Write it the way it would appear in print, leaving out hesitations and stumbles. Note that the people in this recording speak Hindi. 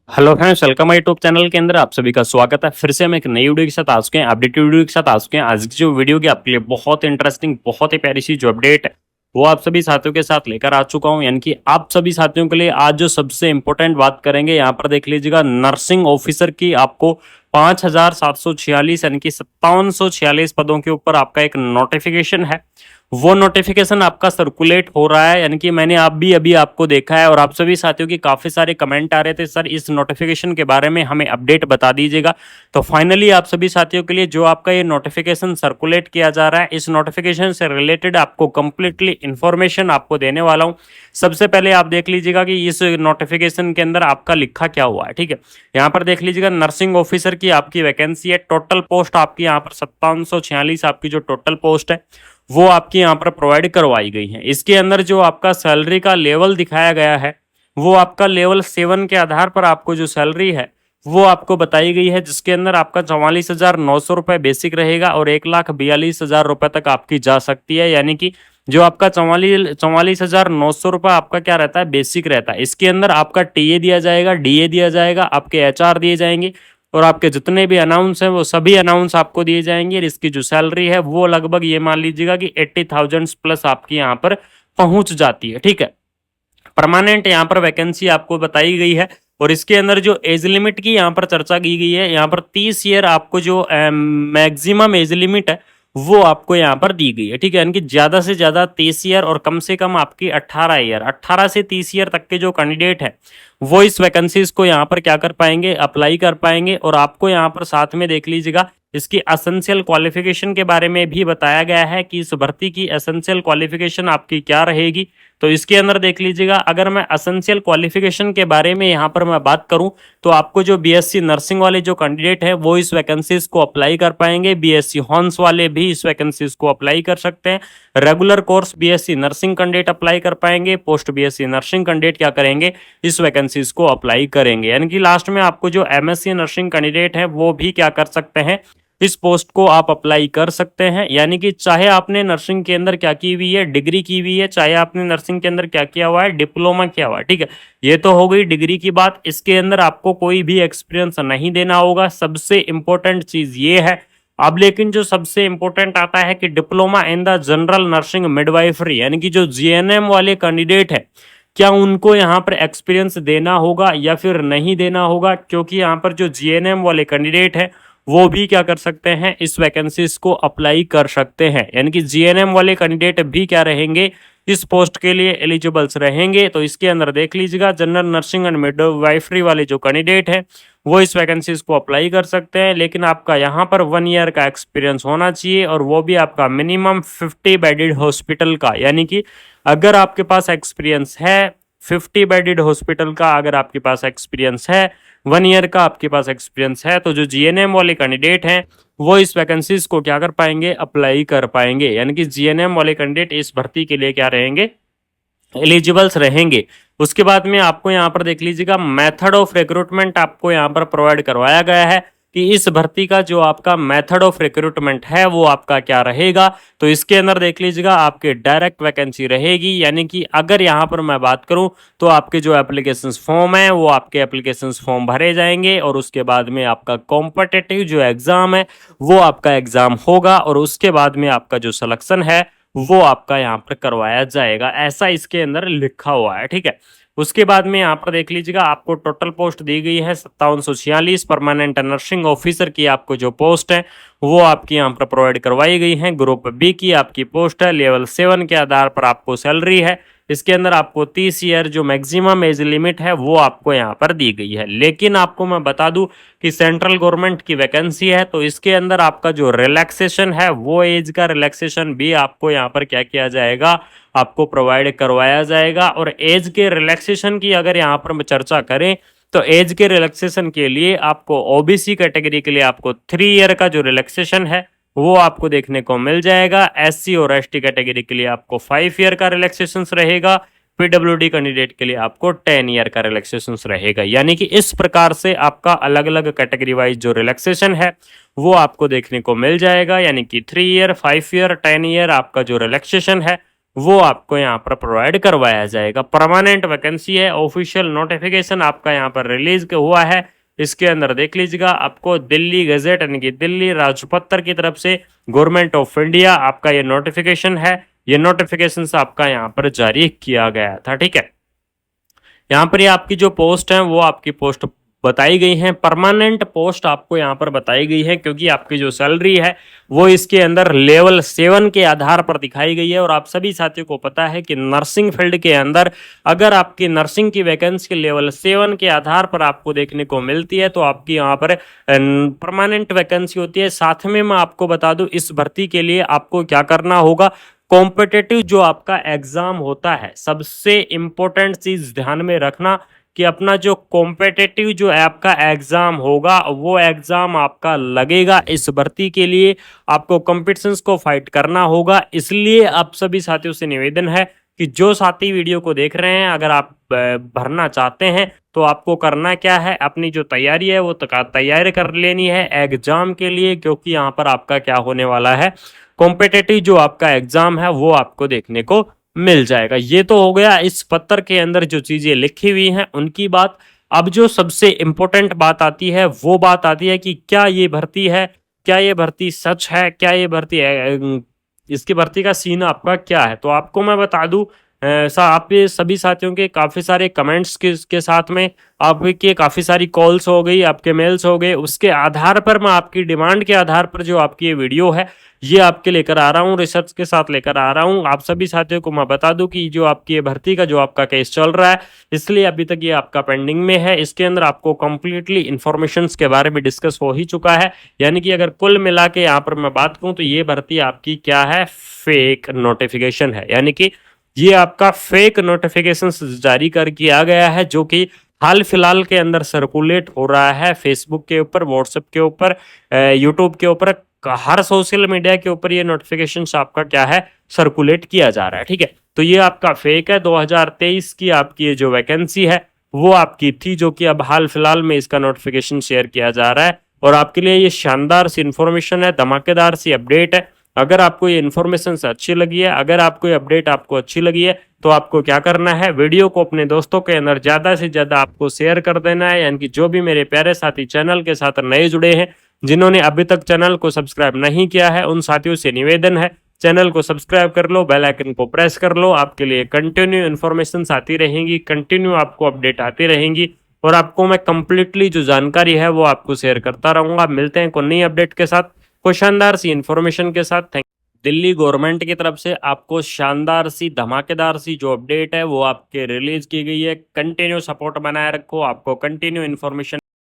Hello friends, welcome my YouTube channel के अंदर आप सभी का स्वागत है। फिर से हम एक नई वीडियो के साथ आ चुके हैं, अपडेटेड वीडियो के साथ आ चुके हैं। आज की जो वीडियो की आपके लिए बहुत इंटरेस्टिंग, बहुत ही प्यारी सी जो अपडेट है वो आप सभी साथियों के साथ लेकर आ चुका हूं। यानी कि आप सभी साथियों के लिए आज जो सबसे इंपॉर्टेंट बात करेंगे, यहाँ पर देख लीजिएगा, नर्सिंग ऑफिसर की आपको 5,746 यानी कि 5746 पदों के ऊपर आपका एक नोटिफिकेशन है। वो नोटिफिकेशन आपका सर्कुलेट हो रहा है, यानी कि मैंने आप भी अभी आपको देखा है और आप सभी साथियों की काफी सारे कमेंट आ रहे थे, सर इस नोटिफिकेशन के बारे में हमें अपडेट बता दीजिएगा। तो फाइनली आप सभी साथियों के लिए जो आपका ये नोटिफिकेशन सर्कुलेट किया जा रहा है, इस नोटिफिकेशन से रिलेटेड आपको कंप्लीटली इंफॉर्मेशन आपको देने वाला हूं। सबसे पहले आप देख लीजिएगा कि इस नोटिफिकेशन के अंदर आपका लिखा क्या हुआ है। ठीक है, यहाँ पर देख लीजिएगा, नर्सिंग ऑफिसर की आपकी वैकेंसी है। टोटल पोस्ट आपकी यहाँ पर 5746 आपकी जो टोटल पोस्ट है वो आपकी यहाँ पर प्रोवाइड करवाई गई है। इसके अंदर जो आपका सैलरी का लेवल दिखाया गया है वो आपका लेवल 7 के आधार पर आपको जो सैलरी है वो आपको बताई गई है, जिसके अंदर आपका 44,900 रुपए बेसिक रहेगा और 1,42,000 रुपए तक आपकी जा सकती है। यानी कि जो आपका 44,900 रुपए आपका क्या रहता है, बेसिक रहता है। इसके अंदर आपका टीए दिया जाएगा, डीए दिया जाएगा, आपके एचआर दिए जाएंगे और आपके जितने भी अनाउंस हैं वो सभी अनाउंस आपको दिए जाएंगे। और इसकी जो सैलरी है वो लगभग ये मान लीजिएगा कि 80,000 प्लस आपकी यहाँ पर पहुंच जाती है। ठीक है, परमानेंट यहाँ पर वैकेंसी आपको बताई गई है। और इसके अंदर जो एज लिमिट की यहाँ पर चर्चा की गई है, यहाँ पर 30 ईयर आपको जो मैक्सिमम एज लिमिट है वो आपको यहाँ पर दी गई है। ठीक है, यानी कि ज्यादा से ज्यादा 30 ईयर और कम से कम आपकी 18 ईयर, 18 से 30 ईयर तक के जो कैंडिडेट है वो इस वैकेंसीज को यहाँ पर क्या कर पाएंगे, अप्लाई कर पाएंगे। और आपको यहाँ पर साथ में देख लीजिएगा, इसकी एसेंशियल क्वालिफिकेशन के बारे में भी बताया गया है कि इस भर्ती की एसेंशियल क्वालिफिकेशन आपकी क्या रहेगी। तो इसके अंदर देख लीजिएगा, अगर मैं एसेंशियल क्वालिफिकेशन के बारे में यहाँ पर मैं बात करूं तो आपको जो बीएससी नर्सिंग वाले जो कैंडिडेट हैं वो इस वैकेंसीज को अप्लाई कर पाएंगे। बीएससी हॉर्न्स वाले भी इस वैकेंसीज को अप्लाई कर सकते हैं। Regular course BSc nursing candidate apply कर पाएंगे। पोस्ट बीएससी नर्सिंग कैंडिडेट क्या करेंगे, इस वैकेंसीज को अप्लाई करेंगे। यानी कि लास्ट में आपको जो एमएससी नर्सिंग कैंडिडेट है वो भी क्या कर सकते हैं, इस पोस्ट को आप अप्लाई कर सकते हैं। यानी कि चाहे आपने नर्सिंग के अंदर क्या की हुई है, डिग्री की हुई है, चाहे आपने नर्सिंग के अंदर क्या किया हुआ है, डिप्लोमा किया हुआ है। ठीक है, ये तो हो गई डिग्री की बात। इसके अंदर आपको कोई भी एक्सपीरियंस नहीं देना होगा, सबसे इंपॉर्टेंट चीज ये है। अब लेकिन जो सबसे इंपॉर्टेंट आता है कि diploma in the general nursing midwifery, यानी कि जो जीएनएम वाले कैंडिडेट है, क्या उनको यहाँ पर एक्सपीरियंस देना होगा या फिर नहीं देना होगा। क्योंकि यहाँ पर जो जीएनएम वाले कैंडिडेट है वो भी क्या कर सकते हैं, इस वैकेंसीज को अप्लाई कर सकते हैं। यानी कि जीएनएम वाले कैंडिडेट भी क्या रहेंगे, इस पोस्ट के लिए एलिजिबल्स रहेंगे। तो इसके अंदर देख लीजिएगा, जनरल नर्सिंग एंड मिडवाइफरी वाले जो कैंडिडेट हैं वो इस वैकेंसीज को अप्लाई कर सकते हैं। लेकिन आपका यहाँ पर 1 ईयर का एक्सपीरियंस होना चाहिए और वो भी आपका मिनिमम 50 बेडेड हॉस्पिटल का। यानी कि अगर आपके पास एक्सपीरियंस है 50 बेडेड हॉस्पिटल का, अगर आपके पास एक्सपीरियंस है 1 ईयर का आपके पास एक्सपीरियंस है, तो जो जीएनएम वाले कैंडिडेट हैं वो इस वैकेंसीज को क्या कर पाएंगे, अप्लाई कर पाएंगे। यानी कि जीएनएम वाले कैंडिडेट इस भर्ती के लिए क्या रहेंगे, एलिजिबल्स रहेंगे। उसके बाद में आपको यहाँ पर देख लीजिएगा, मेथड ऑफ रिक्रूटमेंट आपको यहाँ पर प्रोवाइड करवाया गया है कि इस भर्ती का जो आपका मेथड ऑफ रिक्रूटमेंट है वो आपका क्या रहेगा। तो इसके अंदर देख लीजिएगा, आपके डायरेक्ट वैकेंसी रहेगी। यानी कि अगर यहाँ पर मैं बात करूं तो आपके जो एप्लीकेशन फॉर्म है वो आपके एप्लीकेशन फॉर्म भरे जाएंगे और उसके बाद में आपका कॉम्पिटिटिव जो एग्जाम है वो आपका एग्जाम होगा और उसके बाद में आपका जो सिलेक्शन है वो आपका यहाँ पर करवाया जाएगा, ऐसा इसके अंदर लिखा हुआ है। ठीक है, उसके बाद में यहाँ पर देख लीजिएगा, आपको टोटल पोस्ट दी गई है 5746 परमानेंट नर्सिंग ऑफिसर की। आपको जो पोस्ट है वो आपकी यहाँ पर प्रोवाइड करवाई गई है। ग्रुप बी की आपकी पोस्ट है, लेवल 7 के आधार पर आपको सैलरी है। इसके अंदर आपको 30 ईयर जो मैक्सिमम एज लिमिट है वो आपको यहाँ पर दी गई है। लेकिन आपको मैं बता दूं कि सेंट्रल गवर्नमेंट की वैकेंसी है, तो इसके अंदर आपका जो रिलैक्सेशन है वो एज का रिलैक्सेशन भी आपको यहाँ पर क्या किया जाएगा, आपको प्रोवाइड करवाया जाएगा। और एज के रिलैक्सेशन की अगर यहाँ पर चर्चा करें तो एज के रिलैक्सेशन के लिए आपको ओबीसी कैटेगरी के लिए आपको 3 ईयर का जो रिलैक्सेशन है वो आपको देखने को मिल जाएगा। एससी और एसटी कैटेगरी के लिए आपको 5 ईयर का रिलैक्सेशन रहेगा। पीडब्ल्यूडी कैंडिडेट के लिए आपको 10 ईयर का रिलैक्सेशन रहेगा। यानी कि इस प्रकार से आपका अलग अलग कैटेगरी वाइज जो रिलैक्सेशन है वो आपको देखने को मिल जाएगा। यानी कि 3 ईयर, 5 ईयर, 10 ईयर आपका जो रिलैक्सेशन है वो आपको यहाँ पर प्रोवाइड करवाया जाएगा। परमानेंट वैकेंसी है, ऑफिशियल नोटिफिकेशन आपका यहाँ पर रिलीज हुआ है। इसके अंदर देख लीजिएगा, आपको दिल्ली गजेट यानी कि दिल्ली राजपत्र की तरफ से गवर्नमेंट ऑफ इंडिया आपका ये नोटिफिकेशन है। ये नोटिफिकेशन आपका यहाँ पर जारी किया गया था। ठीक है, यहाँ पर ये आपकी जो पोस्ट है वो आपकी पोस्ट बताई गई है, परमानेंट पोस्ट आपको यहाँ पर बताई गई है, क्योंकि आपकी जो सैलरी है वो इसके अंदर लेवल 7 के आधार पर दिखाई गई है। और आप सभी साथियों को पता है कि नर्सिंग फील्ड के अंदर अगर आपकी नर्सिंग की वैकेंसी लेवल 7 के आधार पर आपको देखने को मिलती है तो आपकी यहाँ पर परमानेंट वैकेंसी होती है। साथ में मैं आपको बता दूं, इस भर्ती के लिए आपको क्या करना होगा, कॉम्पिटिटिव जो आपका एग्जाम होता है, सबसे इंपॉर्टेंट चीज ध्यान में रखना कि अपना जो कॉम्पिटिटिव जो आपका एग्जाम होगा वो एग्जाम आपका लगेगा। इस भर्ती के लिए आपको कॉम्पिटिशन्स को फाइट करना होगा। इसलिए आप सभी साथियों से निवेदन है कि जो साथी वीडियो को देख रहे हैं, अगर आप भरना चाहते हैं तो आपको करना क्या है, अपनी जो तैयारी है वो तैयारी कर लेनी है एग्जाम के लिए, क्योंकि यहाँ पर आपका क्या होने वाला है, कॉम्पिटिटिव जो आपका एग्जाम है वो आपको देखने को मिल जाएगा। ये तो हो गया इस पत्र के अंदर जो चीजें लिखी हुई हैं उनकी बात। अब जो सबसे इंपॉर्टेंट बात आती है वो बात आती है कि क्या ये भर्ती है, क्या ये भर्ती सच है, क्या ये भर्ती है, इसकी भर्ती का सीन आपका क्या है। तो आपको मैं बता दूं, आपके सभी साथियों के काफी सारे कमेंट्स के साथ में आपके काफी सारी कॉल्स हो गई, आपके मेल्स हो गए, उसके आधार पर मैं आपकी डिमांड के आधार पर जो आपकी ये वीडियो है ये आपके लेकर आ रहा हूँ, रिसर्च के साथ लेकर आ रहा हूँ। आप सभी साथियों को मैं बता दूं कि जो आपकी ये भर्ती का जो आपका केस चल रहा है, इसलिए अभी तक ये आपका पेंडिंग में है। इसके अंदर आपको कंप्लीटली इंफॉर्मेशन के बारे में डिस्कस हो ही चुका है। यानी कि अगर कुल मिला के यहाँ पर मैं बात करूँ तो ये भर्ती आपकी क्या है, फेक नोटिफिकेशन है। यानी कि ये आपका फेक नोटिफिकेशन जारी कर किया गया है, जो कि हाल फिलहाल के अंदर सर्कुलेट हो रहा है फेसबुक के ऊपर, व्हाट्सएप के ऊपर, यूट्यूब के ऊपर, हर सोशल मीडिया के ऊपर ये नोटिफिकेशन आपका क्या है, सर्कुलेट किया जा रहा है। ठीक है, तो ये आपका फेक है। 2023 की आपकी ये जो वैकेंसी है वो आपकी थी, जो कि अब हाल फिलहाल में इसका नोटिफिकेशन शेयर किया जा रहा है। और आपके लिए ये शानदार सी इंफॉर्मेशन है, धमाकेदार सी अपडेट है। अगर आपको ये इन्फॉर्मेशन से अच्छी लगी है, अगर आपको ये अपडेट आपको अच्छी लगी है, तो आपको क्या करना है, वीडियो को अपने दोस्तों के अंदर ज्यादा से ज्यादा आपको शेयर कर देना है। यानी कि जो भी मेरे प्यारे साथी चैनल के साथ नए जुड़े हैं, जिन्होंने अभी तक चैनल को सब्सक्राइब नहीं किया है, उन साथियों से निवेदन है चैनल को सब्सक्राइब कर लो, बेल आइकन को प्रेस कर लो। आपके लिए कंटिन्यू इन्फॉर्मेशन आती रहेंगी, कंटिन्यू आपको अपडेट आती रहेंगी, और आपको मैं कंप्लीटली जो जानकारी है वो आपको शेयर करता रहूंगा। मिलते हैं कोई नई अपडेट के साथ, कोई शानदार सी इन्फॉर्मेशन के साथ। थैंक दिल्ली गवर्नमेंट की तरफ से आपको शानदार सी धमाकेदार सी जो अपडेट है वो आपके रिलीज की गई है। कंटिन्यू सपोर्ट बनाए रखो, आपको कंटिन्यू इन्फॉर्मेशन